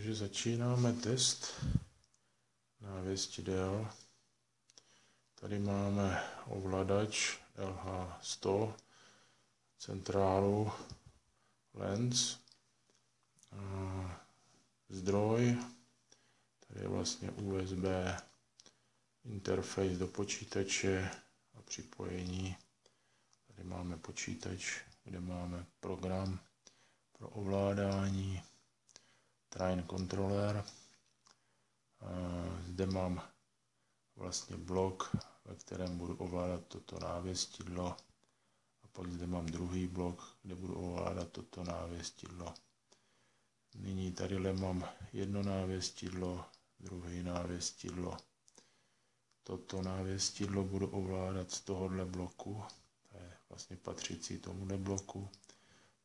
Takže začínáme test návěstí DL. Tady máme ovladač LH100, centrálu, lens, zdroj, tady je vlastně USB interface do počítače a připojení. Tady máme počítač, kde máme program pro ovládání, train controller. Zde mám vlastně blok, ve kterém budu ovládat toto návěstidlo, a pak zde mám druhý blok, kde budu ovládat toto návěstidlo. Nyní tady mám jedno návěstidlo, druhé návěstidlo. Toto návěstidlo budu ovládat z tohohle bloku, to je vlastně patřící tomuhle bloku.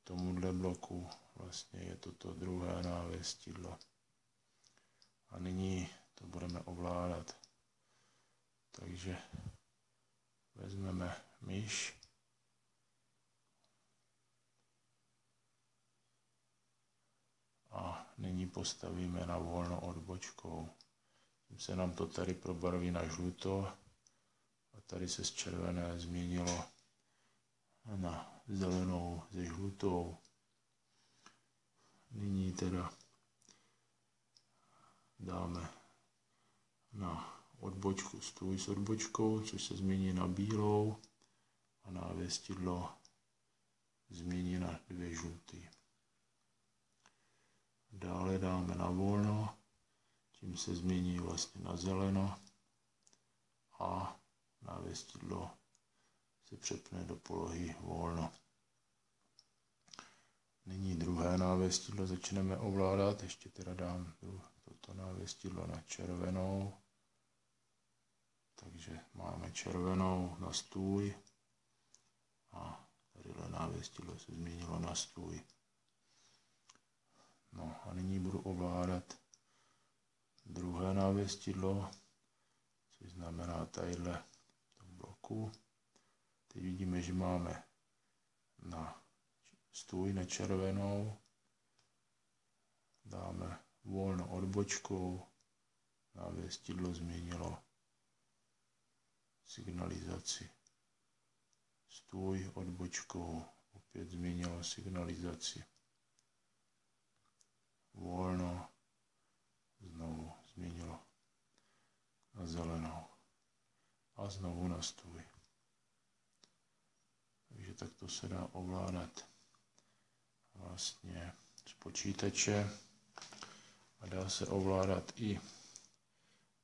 Tomuhle bloku vlastně je toto druhé návěstidlo. A nyní to budeme ovládat. Takže vezmeme myš a nyní postavíme na volno odbočkou. Tím se nám to tady probarví na žluto a tady se z červené změnilo na zelenou se žlutou. Nyní teda dáme na odbočku stůj s odbočkou, což se změní na bílou, a návěstidlo změní na 2 žlutý. Dále dáme na volno, tím se změní vlastně na zeleno a návěstidlo se přepne do polohy volno. Nyní druhé návěstidlo začneme ovládat, ještě teda dám toto návěstidlo na červenou. Takže máme červenou na stůj a tadyhle návěstidlo se změnilo na stůj. No a nyní budu ovládat druhé návěstidlo, což znamená tadyhle v tom bloku. Teď vidíme, že máme na stůj na červenou, dáme volno odbočkou, návěstidlo změnilo signalizaci. Stůj odbočkou opět změnilo signalizaci. Volno znovu změnilo na zelenou a znovu na stůj. Takže takto se dá ovládat vlastně z počítače a dá se ovládat i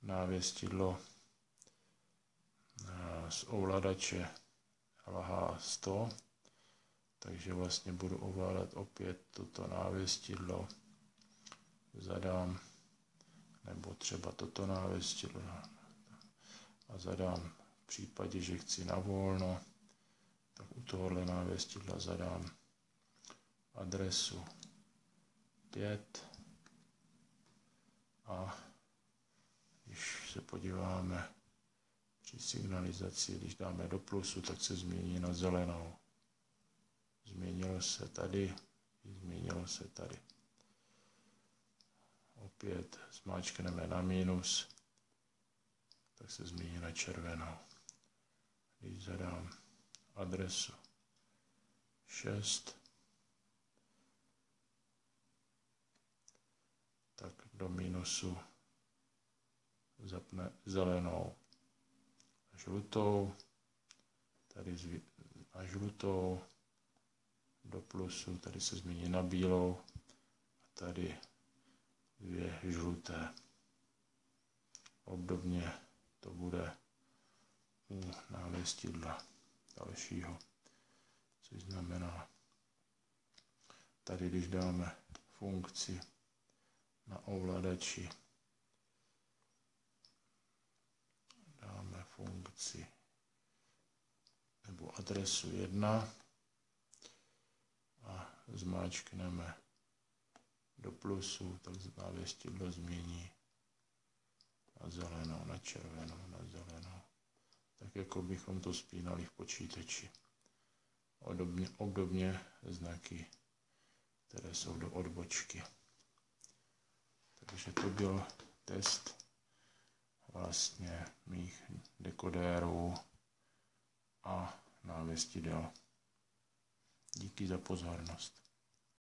návěstidlo z ovladače LH100, takže vlastně budu ovládat opět toto návěstidlo, zadám, nebo třeba toto návěstidlo a zadám v případě, že chci na volno, tak u tohohle návěstidla zadám adresu 5 a když se podíváme při signalizaci, když dáme do plusu, tak se změní na zelenou. Změnilo se tady, změnilo se tady. Opět zmáčkneme na minus, tak se změní na červenou. Když zadám adresu 6, tak do minusu zapne zelenou a žlutou, tady na žlutou, do plusu, tady se změní na bílou a tady 2 žluté. Obdobně to bude u návěstidla dalšího, což znamená, tady když dáme funkci na ovladači, dáme funkci nebo adresu 1 a zmáčkneme do plusu, tak návěstidlo změní na zelenou, na červenou, na zelenou. Tak jako bychom to spínali v počítači. Obdobně znaky, které jsou do odbočky. Takže to byl test vlastně mých dekodérů a návěstidel. Díky za pozornost.